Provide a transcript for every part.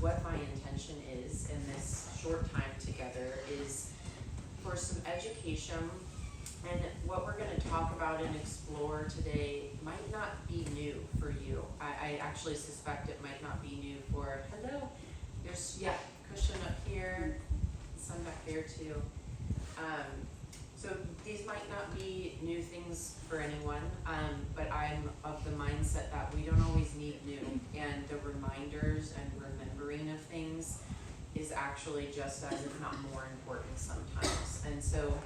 what my intention is in this short time together is for some education, and what we're going to talk about and explore today might not be new for you. I actually suspect it might not be new for, hello, there's, cushion up here, some back there too. So these might not be new things for anyone, but I'm of the mindset that we don't always need new, and the reminders and remembering of things is actually just as, if not more important sometimes. And so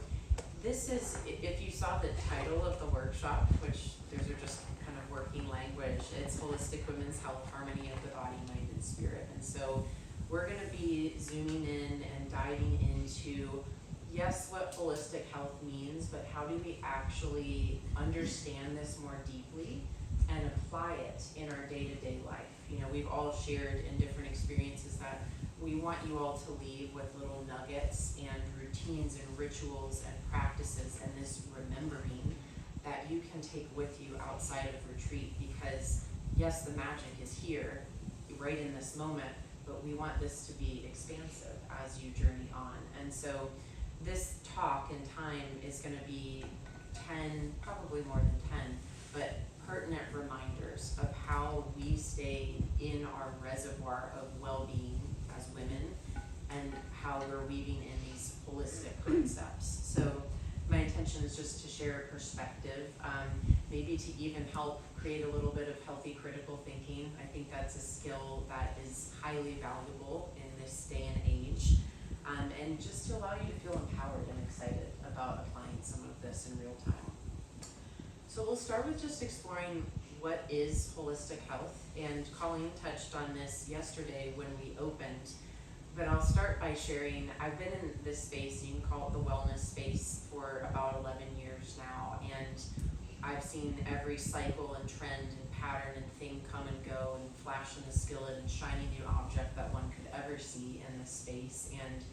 this is, if you saw the title of the workshop, which those are just kind of working language, it's Holistic Women's Health, Harmony of the Body, Mind, and Spirit. And so we're going to be zooming in and diving into, yes, what holistic health means, but how do we actually understand this more deeply and apply it in our day-to-day life? You know, we've all shared in different experiences that we want you all to leave with little nuggets and routines and rituals and practices and this remembering that you can take with you outside of retreat, because yes, the magic is here right in this moment, but we want this to be expansive as you journey on. And so this talk and time is going to be 10, probably more than 10, but pertinent reminders of how we stay in our reservoir of well-being as women and how we're weaving in these holistic concepts. So my intention is just to share a perspective, maybe to even help create a little bit of healthy critical thinking. I think that's a skill that is highly valuable in this day and age. And just to allow you to feel empowered and excited about applying some of this in real time. So we'll start with just exploring what is holistic health, and Colleen touched on this yesterday when we opened, but I'll start by sharing, I've been in this space, you can call it the wellness space, for about 11 years now, and I've seen every cycle and trend and pattern and thing come and go and flash in the skillet and shiny new object that one could ever see in this space. And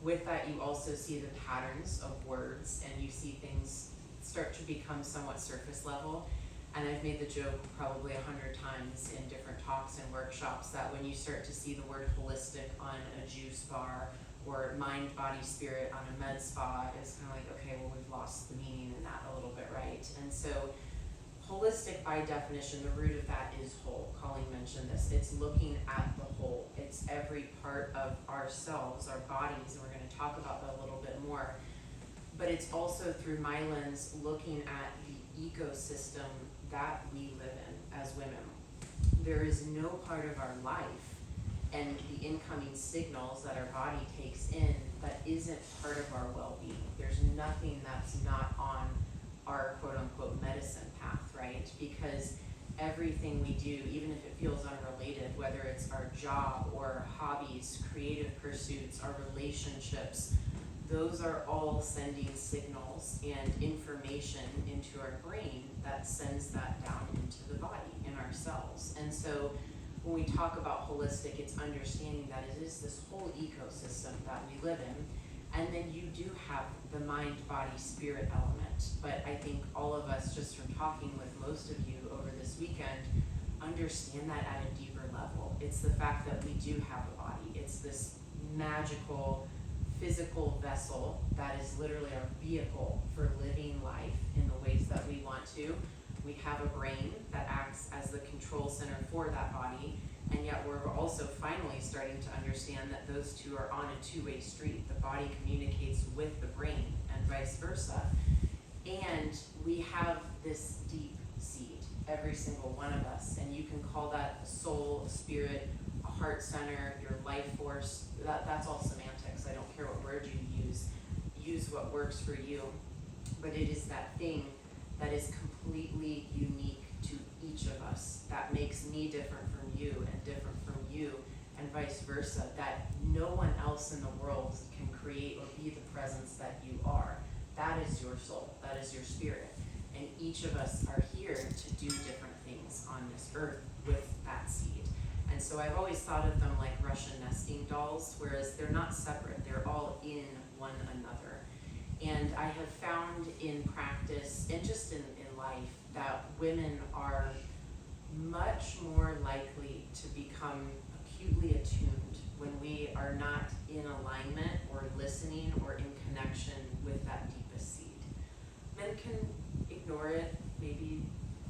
with that, you also see the patterns of words, and you see things start to become somewhat surface level. And I've made the joke probably 100 times in different talks and workshops that when you start to see the word holistic on a juice bar or mind, body, spirit on a med spa, it's kind of like, okay, well, we've lost the meaning in that a little bit, right? And so holistic, by definition, the root of that is whole. Colleen mentioned this. It's looking at the whole. It's every part of ourselves, our bodies, and we're going to talk about that a little bit more. But it's also, through my lens, looking at the ecosystem that we live in as women. There is no part of our life and the incoming signals that our body takes in that isn't part of our well-being. There's nothing that's not on our quote-unquote medicine path, right? Because everything we do, even if it feels unrelated, whether it's our job or hobbies, creative pursuits, our relationships, those are all sending signals and information into our brain that sends that down into the body, in our cells. And so when we talk about holistic, it's understanding that it is this whole ecosystem that we live in. And then you do have the mind, body, spirit element. But I think all of us, just from talking with most of you over this weekend, understand that at a deeper level. It's the fact that we do have a body. It's this magical physical vessel that is literally our vehicle for living life in the ways that we want to. We have a brain that acts as the control center for that body, and yet we're also finally starting to understand that those two are on a two-way street. The body communicates with the brain and vice versa. And we have this deep seed, every single one of us, and you can call that a soul, a spirit, a heart center, your life force. That's all semantics. I don't care what word you use. Use what works for you. But it is that thing that is completely unique to each of us, that makes me different from you and different from you, and vice versa, that no one else in the world can create or be the presence that you are. That is your soul. That is your spirit. And each of us are here to do different things on this earth with that seed. And so I've always thought of them like Russian nesting dolls, whereas they're not separate. They're all in one another. And I have found in practice and just in life that women are much more likely to become acutely attuned in alignment or listening or in connection with that deepest seed. Men can ignore it, maybe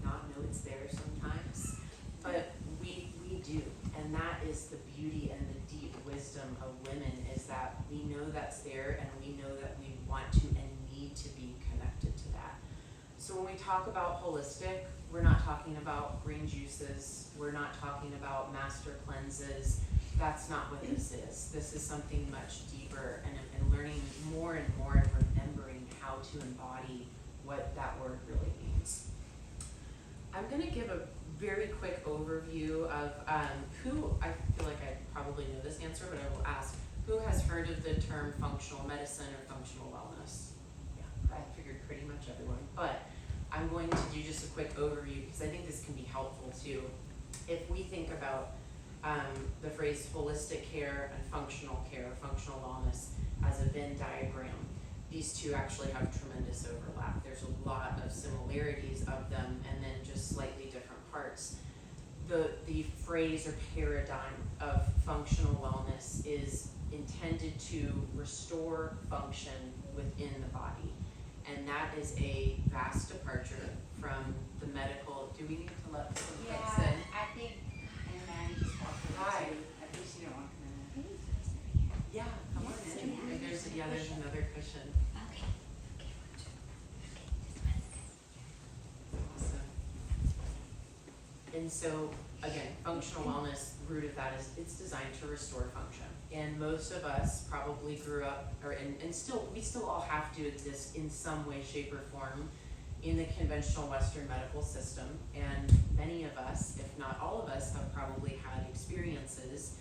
not know it's there sometimes, but we do. And that is the beauty and the deep wisdom of women, is that we know that's there, and we know that we want to and need to be connected to that. So when we talk about holistic, we're not talking about green juices, we're not talking about master cleanses. That's not what this is. This is something much deeper, and learning more and more and remembering how to embody what that word really means. I'm going to give a very quick overview of who, I feel like I probably know this answer, but I will ask, who has heard of the term functional medicine or functional wellness? Yeah, I figured pretty much everyone, but I'm going to do just a quick overview because I think this can be helpful too. If we think about the phrase holistic care and functional care, functional wellness, as a Venn diagram, these two actually have tremendous overlap. There's a lot of similarities of them, and then just slightly different parts. The phrase or paradigm of functional wellness is intended to restore function within the body. And that is a vast departure from the medical. Do we need to let some folks in? I think, and Maddie just walked over Hi. too. I think she didn't want to come in. Yeah, come on in. There's another cushion. Okay. Awesome. And so, again, functional wellness, root of that is it's designed to restore function. And most of us probably grew up, we still all have to exist in some way, shape, or form in the conventional Western medical system. And many of us, if not all of us, have probably had experiences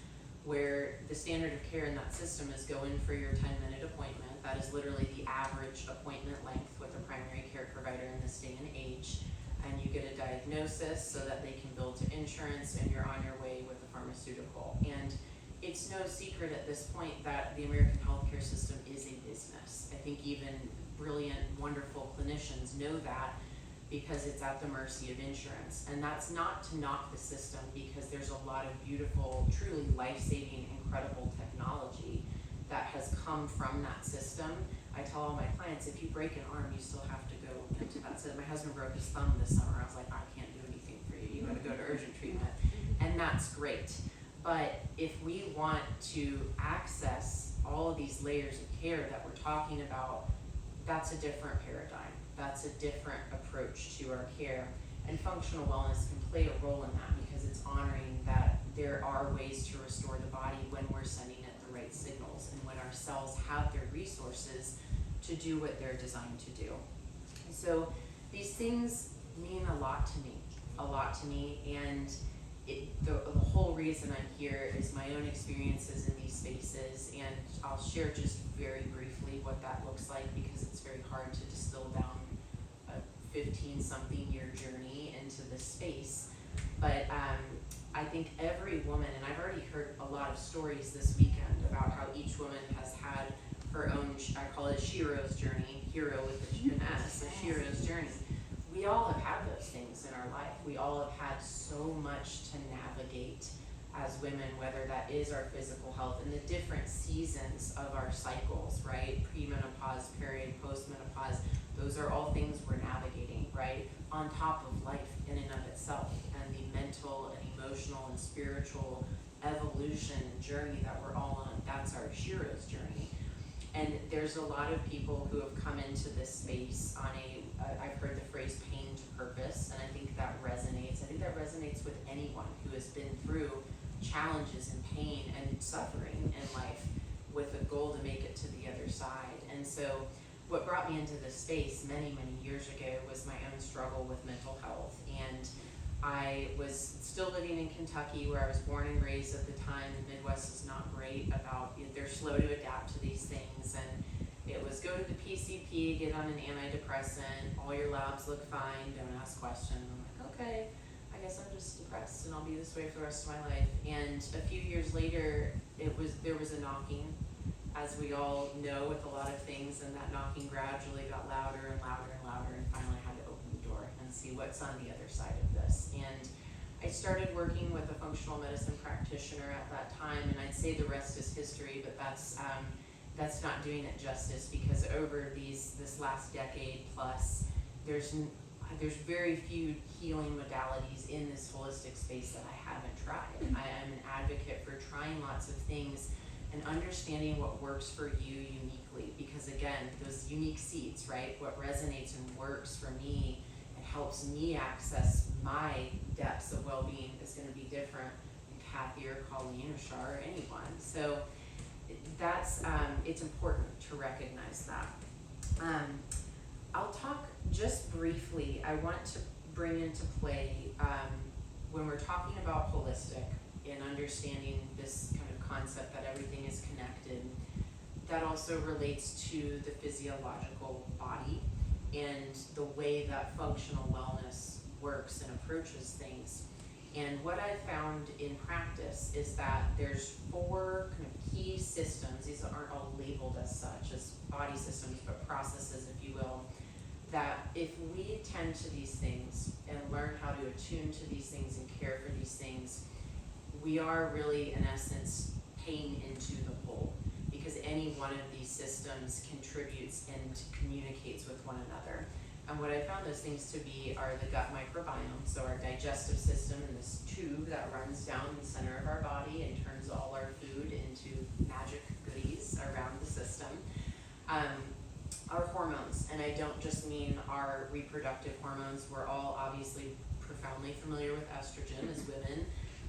where the standard of care in that system is go in for your 10-minute appointment. That is literally the average appointment length with a primary care provider in this day and age. And you get a diagnosis so that they can bill to insurance, and you're on your way with a pharmaceutical. And it's no secret at this point that the American healthcare system is a business. I think even brilliant, wonderful clinicians know that, because it's at the mercy of insurance. And that's not to knock the system, because there's a lot of beautiful, truly life-saving, incredible technology that has come from that system. I tell all my clients, if you break an arm, you still have to go into that system. My husband broke his thumb this summer. I was like, I can't do anything for you. You gotta go to urgent treatment. And that's great. But if we want to access all of these layers of care that we're talking about, that's a different paradigm. That's a different approach to our care. And functional wellness can play a role in that, because it's honoring that there are ways to restore the body when we're sending it the right signals, and when our cells have their resources to do what they're designed to do. So these things mean a lot to me, and the whole reason I'm here is my own experiences in these spaces, and I'll share just very briefly what that looks like, because it's very hard to distill down a 15-something year journey into this space. But I think every woman, and I've already heard a lot of stories this weekend about how each woman has had her own, I call it a Shiro's journey, hero with an S, a Shiro's journey. We all have had those things in our life. We all have had so much to navigate as women, whether that is our physical health and the different seasons of our cycles, right? Premenopause, period, postmenopause, those are all things we're navigating, right? On top of life in and of itself, and the mental and emotional and spiritual evolution journey that we're all on. That's our Shiro's journey. And there's a lot of people who have come into this space on I've heard the phrase pain to purpose, and I think that resonates. I think that resonates with anyone who has been through challenges and pain and suffering in life with a goal to make it to the other side. And so what brought me into this space many, many years ago was my own struggle with mental health. And I was still living in Kentucky, where I was born and raised at the time. The Midwest is not great about, they're slow to adapt to these things. And it was go to the PCP, get on an antidepressant, all your labs look fine, don't ask questions. I'm like, okay, I guess I'm just depressed and I'll be this way for the rest of my life. And a few years later, there was a knocking, as we all know with a lot of things, and that knocking gradually got louder and louder and louder, and finally I had to open the door and see what's on the other side of this. And I started working with a functional medicine practitioner at that time, and I'd say the rest is history, but that's not doing it justice, because over this last decade plus, there's very few healing modalities in this holistic space that I haven't tried. I am an advocate for trying lots of things and understanding what works for you uniquely, because again, those unique seeds, right? What resonates and works for me and helps me access my depths of well-being is going to be different than Kathy or Colleen or Shar or anyone. So that's it's important to recognize that. I'll talk just briefly. I want to bring into play when we're talking about holistic and understanding this kind of concept that everything is connected. That also relates to the physiological body and the way that functional wellness works and approaches things. And what I found in practice is that there's 4 kind of key systems. These aren't all labeled as such, as body systems, but processes, if you will, that if we tend to these things and learn how to attune to these things and care for these things, we are really, in essence, paying into the whole, because any one of these systems contributes and communicates with one another. And what I found those things to be are the gut microbiome, so our digestive system, and this tube that runs down the center of our body and turns all our food into magic goodies around the system. Our hormones, and I don't just mean our reproductive hormones. We're all obviously profoundly familiar with estrogen as women.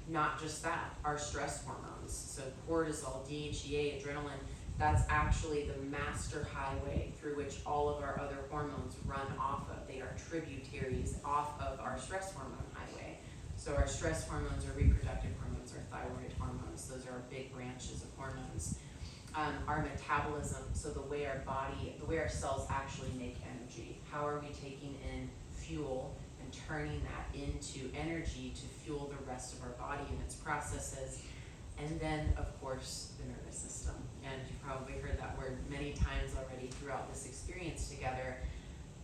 Not just that, our stress hormones, so cortisol, DHEA, adrenaline, that's actually the master highway through which all of our other hormones run off of. They are tributaries off of our stress hormone highway. So our stress hormones are reproductive hormones, our thyroid hormones, those are our big branches of hormones. Our metabolism, so the way our cells actually make energy. How are we taking in fuel and turning that into energy to fuel the rest of our body and its processes? And then, of course, the nervous system. And you've probably heard that word many times already throughout this experience together.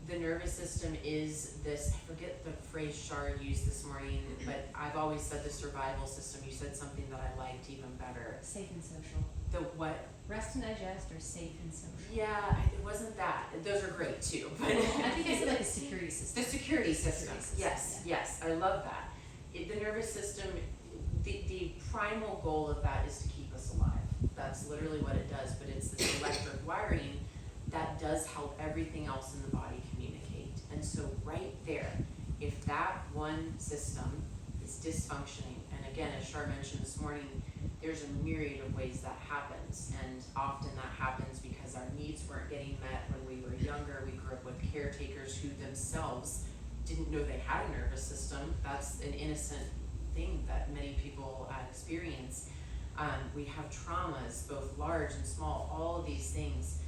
The nervous system is this, I forget the phrase Shar used this morning, but I've always said the survival system. You said something that I liked even better. Safe and social. The what? Rest and digest or safe and social. Yeah, it wasn't that. Those are great too. But I think I said like a security system. The security system. Yes, yeah. yes, I love that. The nervous system, the primal goal of that is to keep us alive. That's literally what it does, but it's this electric wiring that does help everything else in the body communicate. And so right there, if that one system is dysfunctioning, and again, as Shar mentioned this morning, there's a myriad of ways that happens, and often that happens because our needs weren't getting met when we were younger. We grew up with caretakers who themselves didn't know they had a nervous system. That's an innocent thing that many people experience. We have traumas, both large and small, all of these things.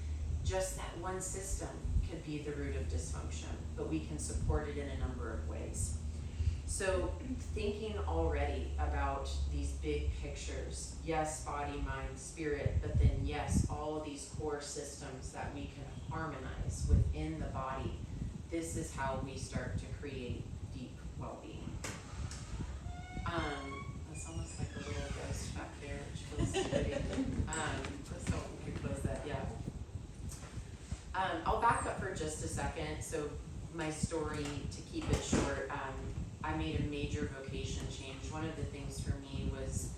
Just that one system could be the root of dysfunction, but we can support it in a number of ways. So thinking already about these big pictures, yes, body, mind, spirit, but then yes, all of these core systems that we can harmonize within the body, this is how we start to create deep well-being. That's almost like a little ghost back there, which feels soothing. So we can close that, yeah. I'll back up for just a second. So my story, to keep it short, I made a major vocation change. One of the things for me was,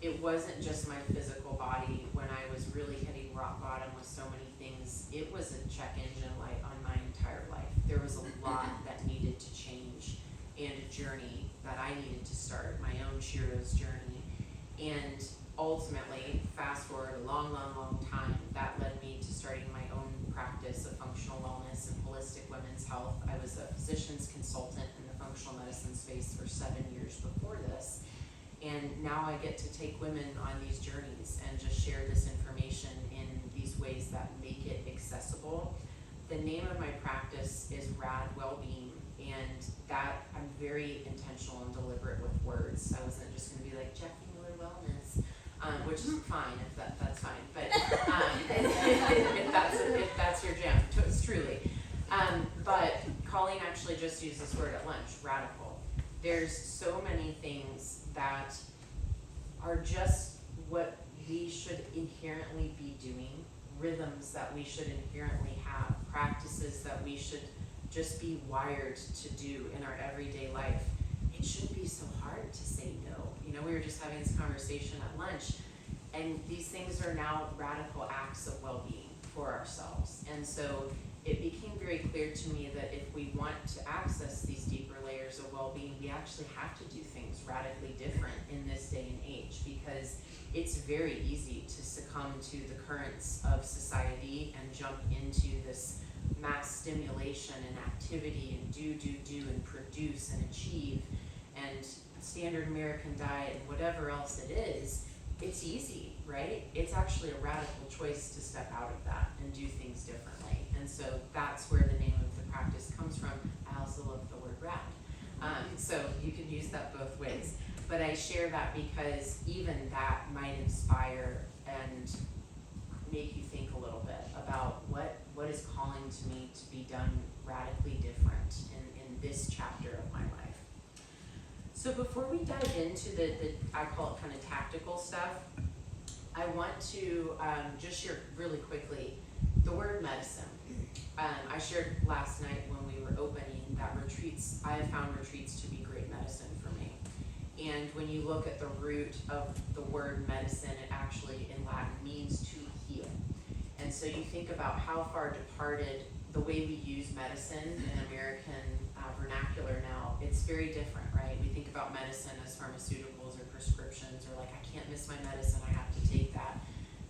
it wasn't just my physical body when I was really hitting rock bottom with so many things. It was a check engine light on my entire life. There was a lot that needed to change and a journey that I needed to start, my own Shiro's journey. And ultimately, fast forward a long, long, long time, that led me to starting my own practice of functional wellness and holistic women's health. I was a physician's consultant in the functional medicine space for 7 years before this. And now I get to take women on these journeys and just share this information in these ways that make it accessible. The name of my practice is Rad Wellbeing, and that I'm very intentional and deliberate with words. I wasn't just going to be like Jackie Miller Wellness, which is fine if that's fine, but if that's your jam, truly. But Colleen actually just used this word at lunch, radical. there's so many things that are just what we should inherently be doing, rhythms that we should inherently have, practices that we should just be wired to do in our everyday life. It shouldn't be so hard to say no. You know, we were just having this conversation at lunch, and these things are now radical acts of well-being for ourselves. And so it became very clear to me that if we want to access these deeper layers of well-being, we actually have to do things radically different in this day and age, because it's very easy to succumb to the currents of society and jump into this mass stimulation and activity and do and produce and achieve and standard American diet and whatever else it is. It's easy, right? It's actually a radical choice to step out of that and do things differently. And so that's where the name of the practice comes from. I also love the word rad. So you can use that both ways. But I share that because even that might inspire and make you think a little bit about what is calling to me to be done radically different in this chapter of my life. So before we dive into the I call it kind of tactical stuff, I want to just share really quickly the word medicine. I shared last night when we were opening that retreats, I have found retreats to be great medicine for me. And when you look at the root of the word medicine, it actually in Latin means to heal. And so you think about how far departed the way we use medicine in American vernacular now, it's very different, right? We think about medicine as pharmaceuticals or prescriptions, or like, I can't miss my medicine, I have to take that.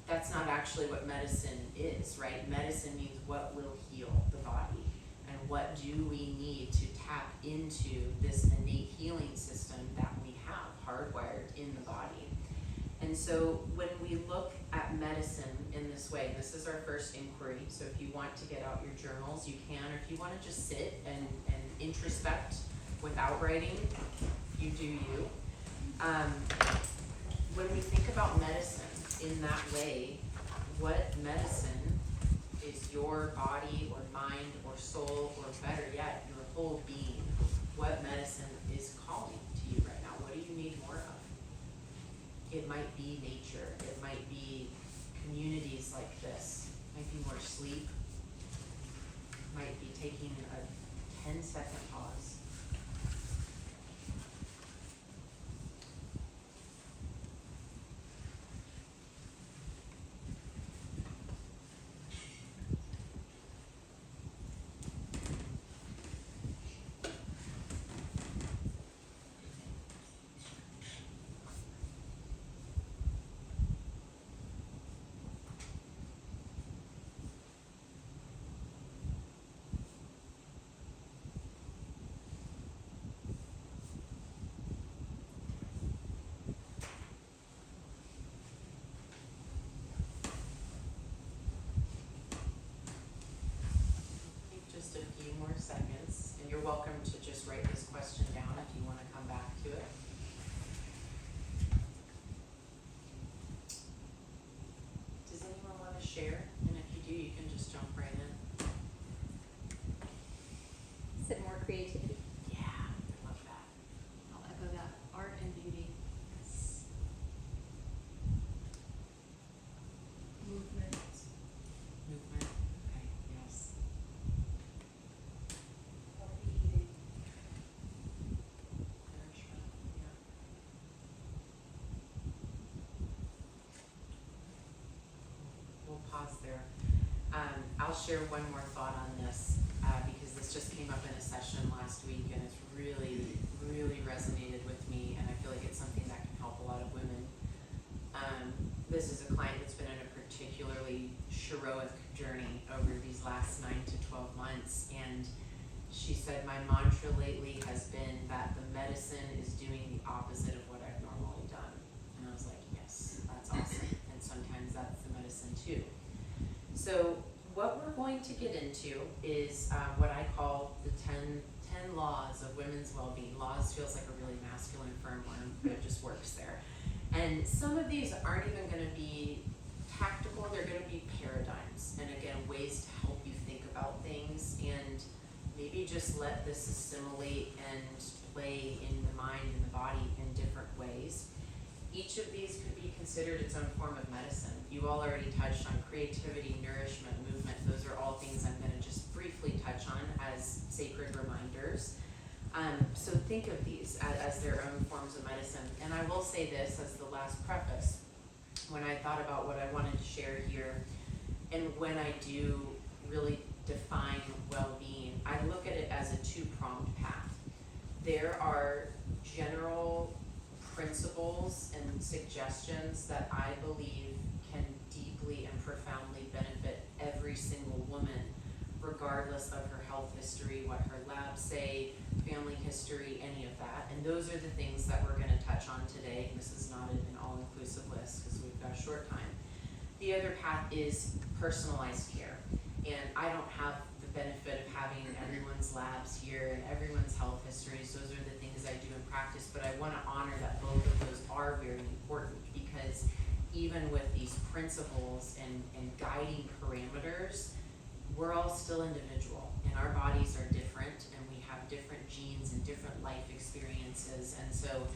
That's not actually what medicine is, right? Medicine means what will heal the body, and what do we need to tap into this innate healing system that we have hardwired in the body. And so when we look at medicine in this way, this is our first inquiry, so if you want to get out your journals, you can, or if you want to just sit and introspect without writing, you do you. When we think about medicine in that way, what medicine is your body or mind or soul, or better yet, your whole being? What medicine is calling to you right now? What do you need more of? It might be nature, it might be communities like this, it might be more sleep, it might be taking a 10-second pause. Just a few more seconds, and you're welcome to just write this question down if you want to come back to it. Does anyone want to share? And if you do, you can just jump right in. Is it more creativity? Yeah, I love that. I'll echo that. Art and beauty. Movement. Movement. Okay, yes. Healthy eating. Nourishment, yeah. We'll pause there. I'll share one more thought on this, because this just came up in a session last week, and it's really, really resonated with me, and I feel like it's something that can help a lot of women. This is a client that's been in a particularly heroic journey over these last 9 to 12 months, and she said, my mantra lately has been that the medicine is doing the opposite of what I've normally done. And I was like, yes, that's awesome. And sometimes that's the medicine too. So what we're going to get into is what I call the 10 laws of women's well-being. Laws feels like a really masculine firm one, but it just works there. And some of these aren't even going to be tactical, they're going to be paradigms. And again, ways to help you think about things. And maybe just let this assimilate and play in the mind and the body in different ways. Each of these could be considered its own form of medicine. You all already touched on creativity, nourishment, movement. Those are all things I'm going to just briefly touch on as sacred reminders. So think of these as their own forms of medicine. And I will say this as the last preface. When I thought about what I wanted to share here, and when I do really define well-being, I look at it as a two-pronged path. There are general principles and suggestions that I believe can deeply and profoundly benefit every single woman, regardless of her health history, what her labs say, family history, any of that. And those are the things that we're going to touch on today. This is not an all-inclusive list because we've got a short time. The other path is personalized care. And I don't have the benefit of having everyone's labs here and everyone's health histories. Those are the things I do in practice, but I want to honor that both of those are very important, because even with these principles and guiding parameters, we're all still individual, and our bodies are different, and we have different genes and different life experiences, and so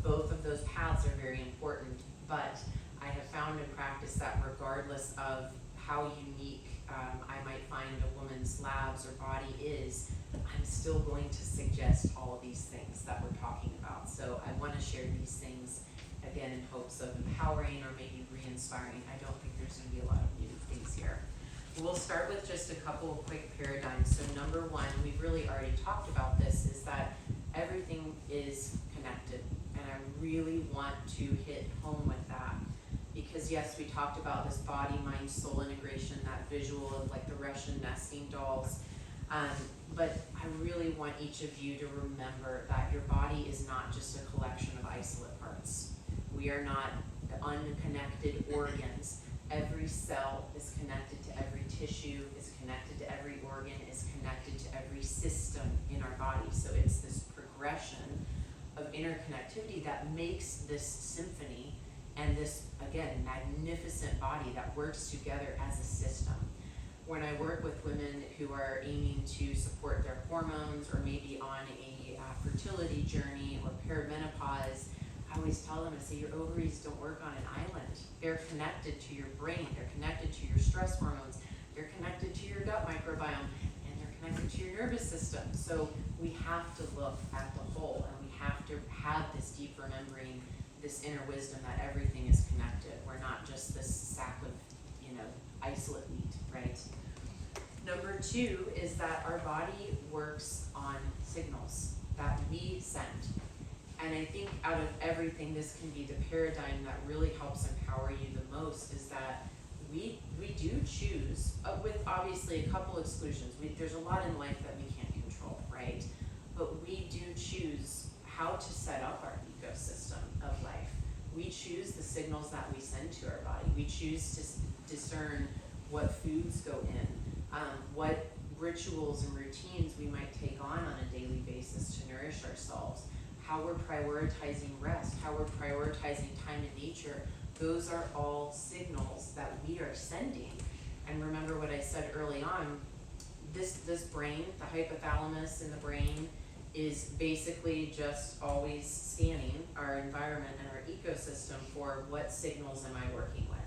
both of those paths are very important. But I have found in practice that regardless of how unique I might find a woman's labs or body is, I'm still going to suggest all of these things that we're talking about. So I want to share these things, again, in hopes of empowering or maybe re-inspiring. I don't think there's going to be a lot of new things here. We'll start with just a couple of quick paradigms. So number one, we've really already talked about this, is that everything is connected. And I really want to hit home with that. Because yes, we talked about this body, mind, soul integration, that visual of like the Russian nesting dolls. But I really want each of you to remember that your body is not just a collection of isolate parts. We are not unconnected organs. Every cell is connected to every tissue, is connected to every organ, is connected to every system in our body. So it's this progression of interconnectivity that makes this symphony and this, again, magnificent body that works together as a system. When I work with women who are aiming to support their hormones or maybe on a fertility journey or perimenopause, I always tell them, I say, your ovaries don't work on an island. They're connected to your brain, they're connected to your stress hormones, they're connected to your gut microbiome, and they're connected to your nervous system. So we have to look at the whole, and we have to have this deep remembering, this inner wisdom that everything is connected. We're not just this sack of, isolate meat, right? Number two is that our body works on signals that we send. And I think out of everything, this can be the paradigm that really helps empower you the most, is that we do choose, with obviously a couple exclusions. There's a lot in life that we can't control, right? But we do choose how to set up our ecosystem of life. We choose the signals that we send to our body. We choose to discern what foods go in, what rituals and routines we might take on a daily basis to nourish ourselves, how we're prioritizing rest, how we're prioritizing time in nature. Those are all signals that we are sending. And remember what I said early on, this brain, the hypothalamus in the brain, is basically just always scanning our environment and our ecosystem for what signals am I working with.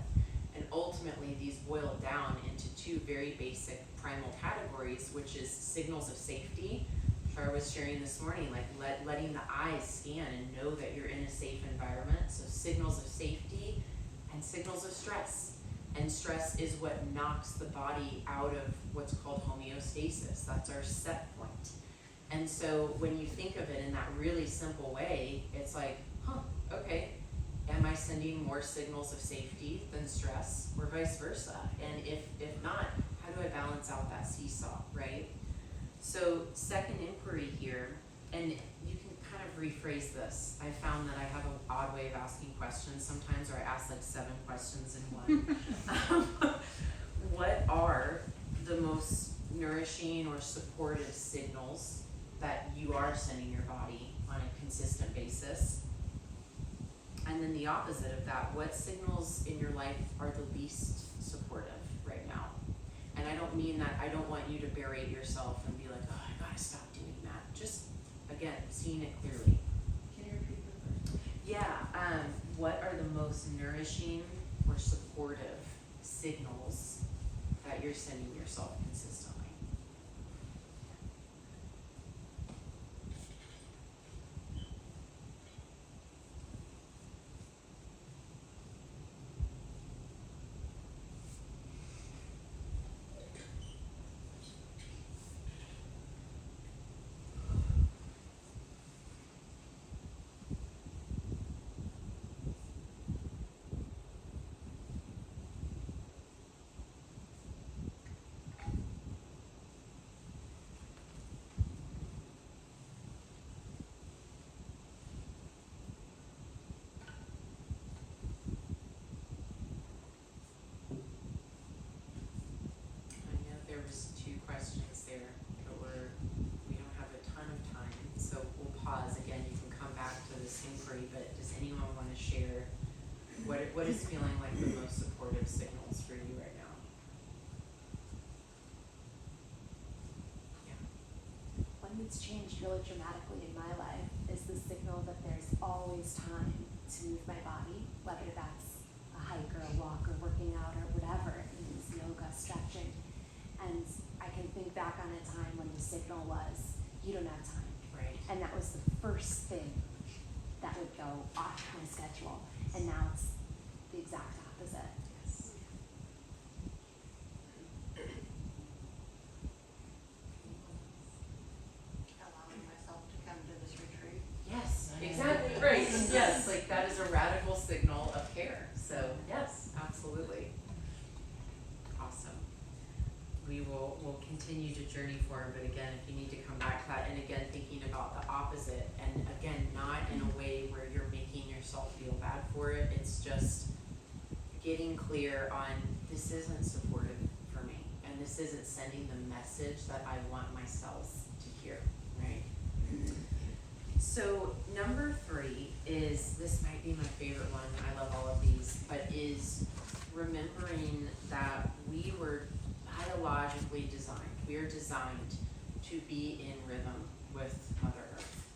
And ultimately these boil down into two very basic primal categories, which is signals of safety. Char was sharing this morning, like letting the eyes scan and know that you're in a safe environment. So signals of safety and signals of stress. And stress is what knocks the body out of what's called homeostasis. That's our set point. And so when you think of it in that really simple way, it's like, okay, am I sending more signals of safety than stress, or vice versa? And if not, how do I balance out that seesaw, right? So second inquiry here, and you can kind of rephrase this. I found that I have an odd way of asking questions sometimes, or I ask like 7 questions in one. What are the most nourishing or supportive signals that you are sending your body on a consistent basis? And then the opposite of that, what signals in your life are the least supportive right now? And I don't mean that, I don't want you to berate yourself and be like, oh, I gotta stop doing that. Just, again, seeing it clearly. Can you repeat the first? Yeah, what are the most nourishing or supportive signals that you're sending yourself consistently? I know there was 2 questions there, but we don't have a ton of time, so we'll pause. Again, you can come back to this inquiry, but does anyone wanna share what is feeling like the most supportive signals for you right now? Yeah. One that's changed really dramatically in my life is the signal that there's always time to move my body, whether that's a hike or a walk or working out or whatever, it means yoga, stretching. And I can think back on a time when the signal was, you don't have time. Right. And that was the first thing that would go off my schedule. And now it's the exact opposite. Yes. Allowing myself to come to this retreat. Yes, exactly, right, yes, like that is a radical signal of care, so yes, absolutely. Awesome. We'll continue to journey forward, but again, if you need to come back to that, and again, thinking about the opposite, and again, not in a way where you're making yourself feel bad for it, it's just getting clear on, this isn't supportive for me, and this isn't sending the message that I want my cells to hear, right? So number 3 is, this might be my favorite one, I love all of these, but is remembering that we were biologically designed, we are designed to be in rhythm with Mother Earth.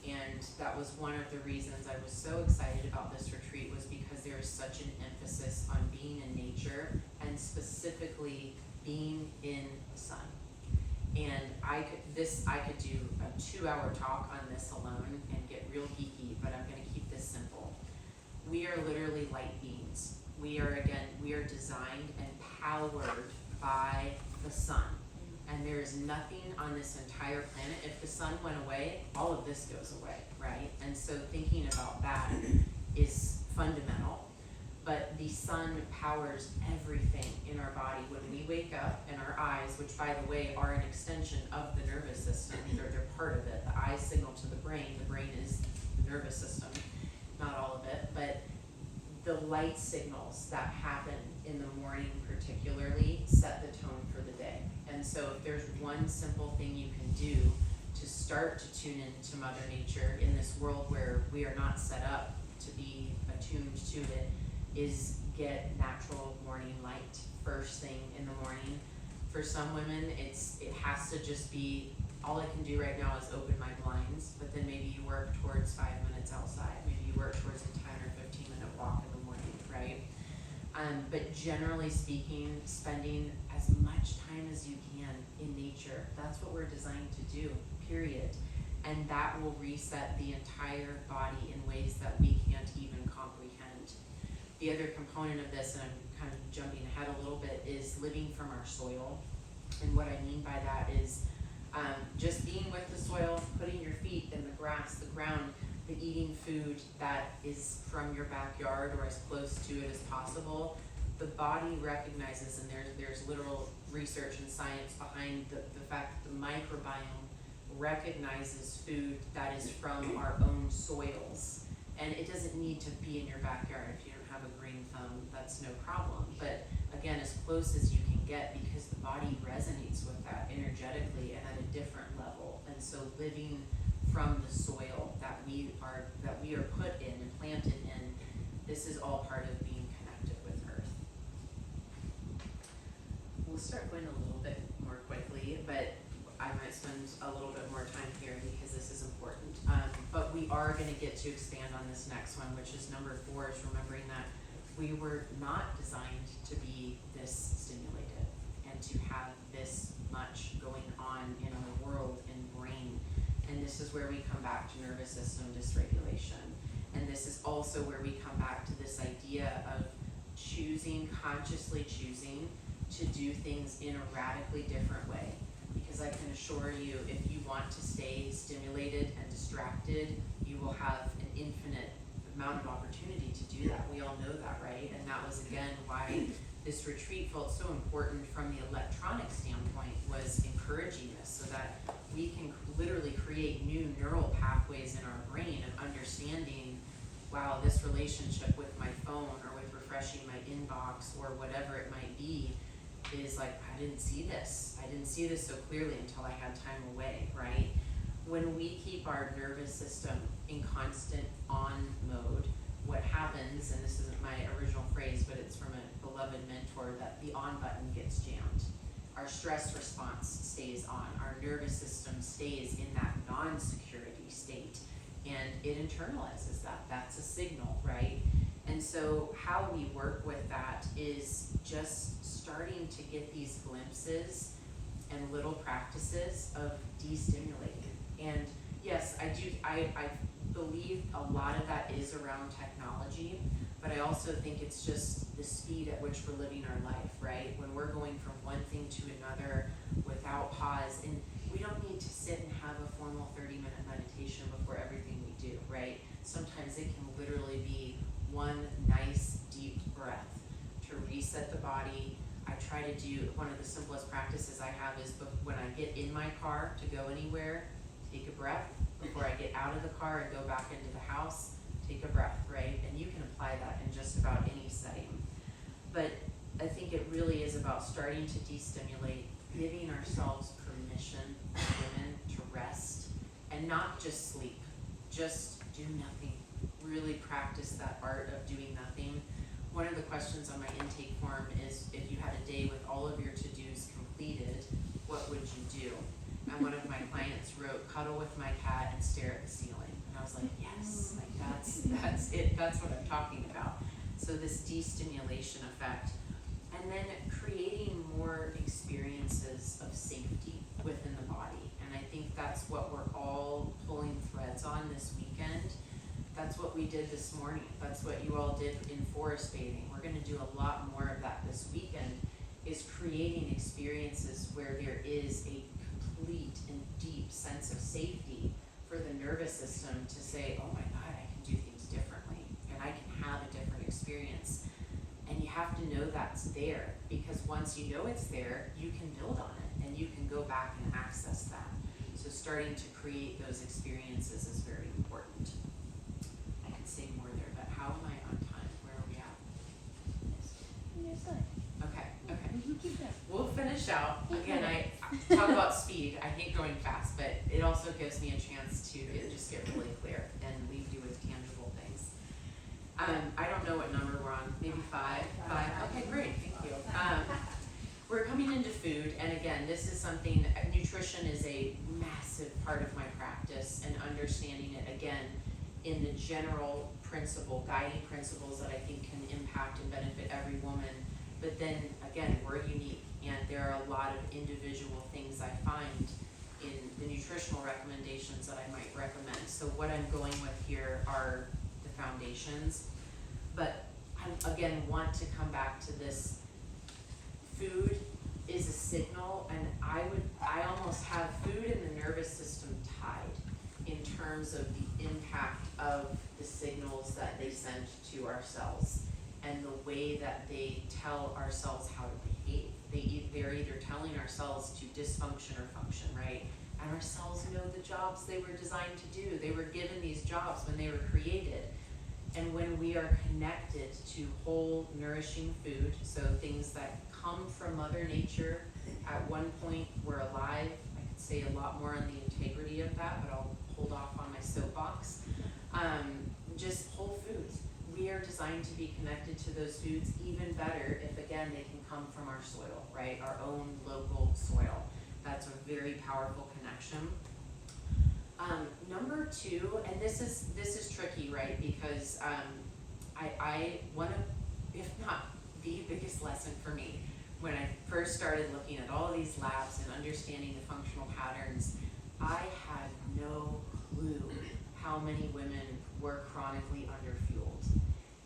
And that was one of the reasons I was so excited about this retreat, was because there is such an emphasis on being in nature and specifically being in the sun. And I could do a 2-hour talk on this alone and get real geeky, but I'm gonna keep this simple. We are literally light beings. We are designed and powered by the sun. And there is nothing on this entire planet, if the sun went away, all of this goes away, right? And so thinking about that is fundamental. But the sun powers everything in our body. When we wake up and our eyes, which by the way are an extension of the nervous system, they're part of it. The eyes signal to the brain is the nervous system, not all of it, but the light signals that happen in the morning particularly set the tone for the day. And so if there's one simple thing you can do to start to tune into Mother Nature in this world where we are not set up to be attuned to it, is get natural morning light first thing in the morning. For some women, it has to just be, all I can do right now is open my blinds, but then maybe you work towards 5 minutes outside, maybe you work towards a 10 or 15 minute walk in the morning, right? But generally speaking, spending as much time as you can in nature, that's what we're designed to do, period. And that will reset the entire body in ways that we can't even comprehend. The other component of this, and I'm kind of jumping ahead a little bit, is living from our soil. And what I mean by that is just being with the soil, putting your feet in the grass, the ground, but eating food that is from your backyard or as close to it as possible. The body recognizes, and there's literal research and science behind the fact that the microbiome recognizes food that is from our own soils. And it doesn't need to be in your backyard. If you don't have a green thumb, that's no problem. But again, as close as you can get, because the body resonates with that energetically and at a different level. And so living from the soil that we are put in and planted in, this is all part of being connected with Earth. We'll start going a little bit more quickly, but I might spend a little bit more time here because this is important. But we are gonna get to expand on this next one, which is number 4, is remembering that we were not designed to be this stimulated and to have this much going on in our world and brain. And this is where we come back to nervous system dysregulation. And this is also where we come back to this idea of consciously choosing to do things in a radically different way. Because I can assure you, if you want to stay stimulated and distracted, you will have an infinite amount of opportunity to do that. We all know that, right? And that was, again, why this retreat felt so important from the electronic standpoint, was encouraging this so that we can literally create new neural pathways in our brain of understanding, wow, this relationship with my phone or with refreshing my inbox or whatever it might be is like, I didn't see this so clearly until I had time away, right? When we keep our nervous system in constant on mode, what happens, and this isn't my original phrase, but it's from a beloved mentor, that the on button gets jammed. Our stress response stays on. Our nervous system stays in that non-security state, and it internalizes that. That's a signal, right? And so how we work with that is just starting to get these glimpses and little practices of destimulating. And yes, I believe a lot of that is around technology, but I also think it's just the speed at which we're living our life, right? When we're going from one thing to another without pause, and we don't need to sit and have a formal 30-minute meditation before everything we do, right? Sometimes it can literally be one nice deep breath to reset the body. I try to do, one of the simplest practices I have is when I get in my car to go anywhere, take a breath. Before I get out of the car and go back into the house, take a breath, right? And you can apply that in just about any setting. But I think it really is about starting to destimulate, giving ourselves permission, women, to rest, and not just sleep, just do nothing. Really practice that art of doing nothing. One of the questions on my intake form is, if you had a day with all of your to-dos completed, what would you do? And one of my clients wrote, cuddle with my cat and stare at the ceiling. And I was like, yes, like that's it, that's what I'm talking about. So this destimulation effect. And then creating more experiences of safety within the body. And I think that's what we're all pulling threads on this weekend. That's what we did this morning. That's what you all did in forest bathing. We're gonna do a lot more of that this weekend, is creating experiences where there is a complete and deep sense of safety for the nervous system to say, oh my God, I can do things differently and I can have a different experience. And you have to know that's there, because once you know it's there, you can build on it and you can go back and access that. So starting to create those experiences is very important. I could say more there, but how am I on time? Where are we at? Okay. Keep going. We'll finish out. Again, I talk about speed. I hate going fast, but it also gives me a chance to just get really clear and leave you with tangible things. I don't know what number we're on. Maybe 5? 5? Okay, great. Thank you. We're coming into food, and again, this is something, nutrition is a massive part of my practice, and understanding it, again, in the general principle, guiding principles that I think can impact and benefit every woman. But then, again, we're unique, and there are a lot of individual things I find in the nutritional recommendations that I might recommend. So what I'm going with here are the foundations. But I, again, want to come back to this. Food is a signal, and I almost have food and the nervous system tied in terms of the impact of the signals that they send to our cells and the way that they tell our cells how to behave. They're either telling our cells to dysfunction or function, right? And our cells know the jobs they were designed to do. They were given these jobs when they were created. And when we are connected to whole, nourishing food, so things that come from Mother Nature, at one point we're alive. I could say a lot more on the integrity of that, but I'll hold off on my soapbox. Just whole foods. We are designed to be connected to those foods even better if, again, they can come from our soil, right? Our own local soil. That's a very powerful connection. Number two, and this is tricky, right? Because one of, if not the biggest lesson for me when I first started looking at all of these labs and understanding the functional patterns, I had no clue how many women were chronically underfueled.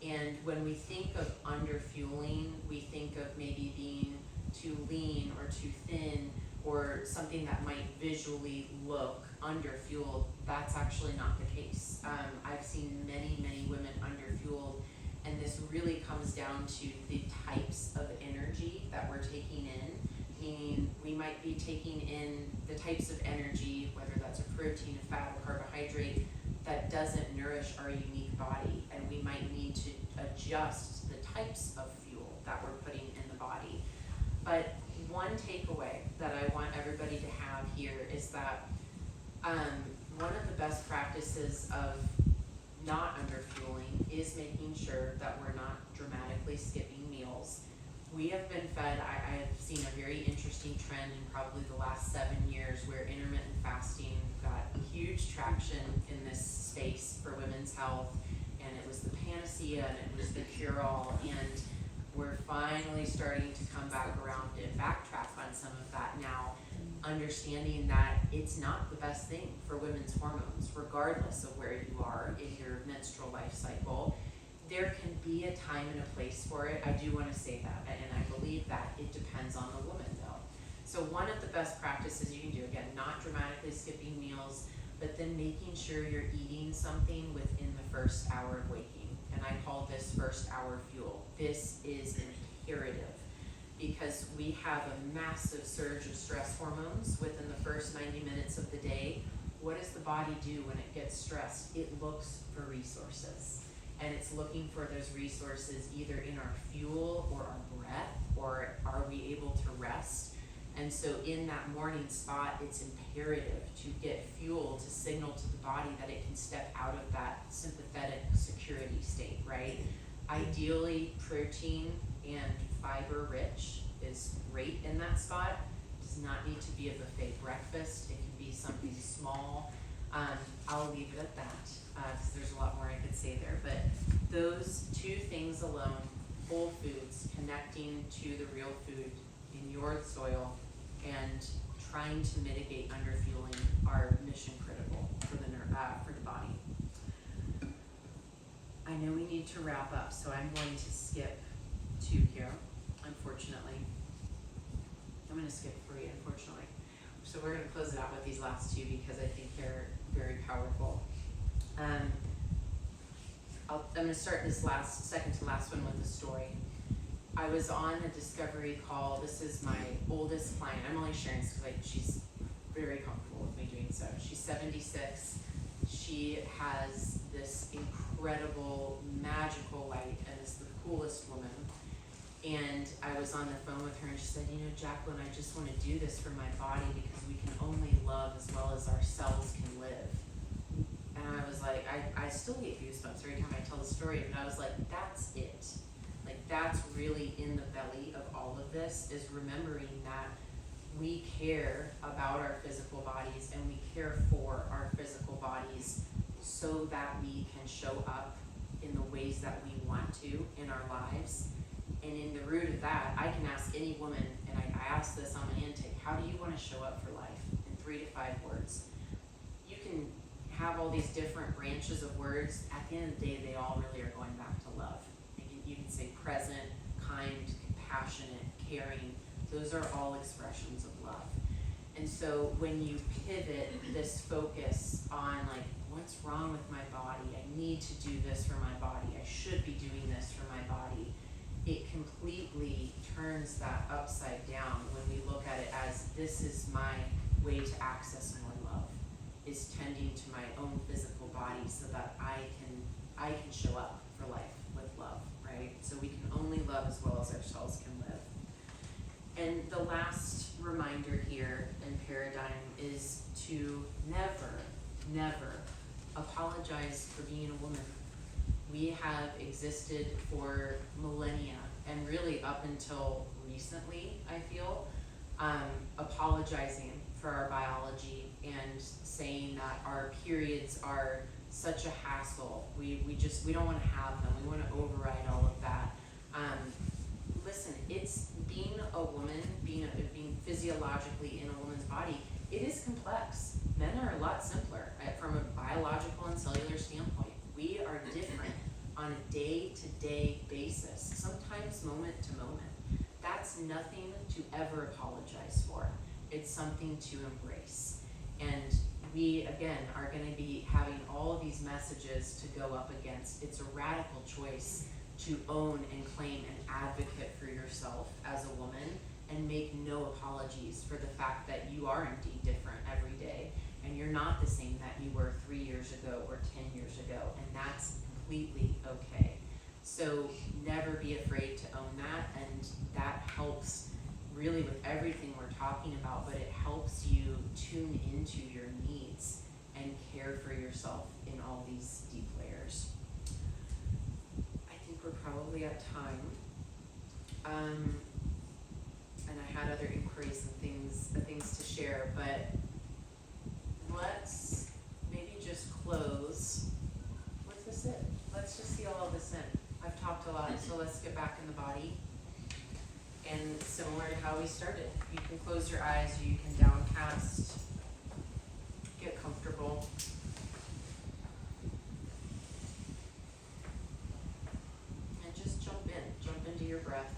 And when we think of underfueling, we think of maybe being too lean or too thin or something that might visually look underfueled. That's actually not the case. I've seen many, many women underfueled, and this really comes down to the types of energy that we're taking in, meaning we might be taking in the types of energy, whether that's a protein, a fat, a carbohydrate, that doesn't nourish our unique body, and we might need to adjust the types of fuel that we're putting in the body. But one takeaway that I want everybody to have here is that one of the best practices of not underfueling is making sure that we're not dramatically skipping meals. We have been fed, I have seen a very interesting trend in probably the last 7 years where intermittent fasting got huge traction in this space for women's health, and it was the panacea and it was the cure-all, and we're finally starting to come back around and backtrack on some of that now, understanding that it's not the best thing for women's hormones, regardless of where you are in your menstrual life cycle. There can be a time and a place for it. I do want to say that, and I believe that it depends on the woman though. So one of the best practices you can do, again, not dramatically skipping meals, but then making sure you're eating something within the first hour of waking. And I call this first hour fuel. This is imperative because we have a massive surge of stress hormones within the first 90 minutes of the day. What does the body do when it gets stressed? It looks for resources. And it's looking for those resources either in our fuel or our breath, or are we able to rest? And so in that morning spot, it's imperative to get fuel to signal to the body that it can step out of that sympathetic security state, right? Ideally, protein and fiber rich is great in that spot. It does not need to be a buffet breakfast. It can be something small. I'll leave it at that because there's a lot more I could say there. But those two things alone, whole foods, connecting to the real food in your soil and trying to mitigate underfueling are mission critical for the body. I know we need to wrap up, so I'm going to skip 2 here, unfortunately. I'm going to skip 3, unfortunately. So we're going to close it out with these last 2 because I think they're very powerful. I'm going to start this second to last one with a story. I was on a discovery call. This is my oldest client. I'm only sharing this because she's very comfortable with me doing so. She's 76. She has this incredible, magical light and is the coolest woman. And I was on the phone with her and she said, you know, Jacqueline, I just want to do this for my body because we can only love as well as our cells can live. And I was like, I still get goosebumps every time I tell the story, but I was like, that's it. Like, that's really in the belly of all of this, is remembering that we care about our physical bodies and we care for our physical bodies so that we can show up in the ways that we want to in our lives. And in the root of that, I can ask any woman, and I ask this on my intake, how do you want to show up for life in 3 to 5 words? You can have all these different branches of words. At the end of the day, they all really are going back to love. You can say present, kind, compassionate, caring. Those are all expressions of love. And so when you pivot this focus on like, what's wrong with my body? I need to do this for my body. I should be doing this for my body. It completely turns that upside down when we look at it as this is my way to access more love, is tending to my own physical body so that I can show up for life with love, right? So we can only love as well as our cells can live. And the last reminder here in Paradigm is to never apologize for being a woman. We have existed for millennia, and really up until recently, I feel, apologizing for our biology and saying that our periods are such a hassle. We don't wanna have them, we wanna override all of that. Listen, it's being a woman, being physiologically in a woman's body, it is complex. Men are a lot simpler, from a biological and cellular standpoint. We are different on a day-to-day basis, sometimes moment to moment. That's nothing to ever apologize for. It's something to embrace. And we, again, are gonna be having all of these messages to go up against. It's a radical choice to own and claim and advocate for yourself as a woman and make no apologies for the fact that you are indeed different every day. And you're not the same that you were 3 years ago or 10 years ago, and that's completely okay. So never be afraid to own that, and that helps really with everything we're talking about, but it helps you tune into your needs and care for yourself in all these deep layers. I think we're probably at time. And I had other inquiries and things to share, but let's maybe just close. What's this in? Let's just seal all this in. I've talked a lot, so let's get back in the body. And similar to how we started, you can close your eyes, you can downcast, get comfortable. And just jump into your breath.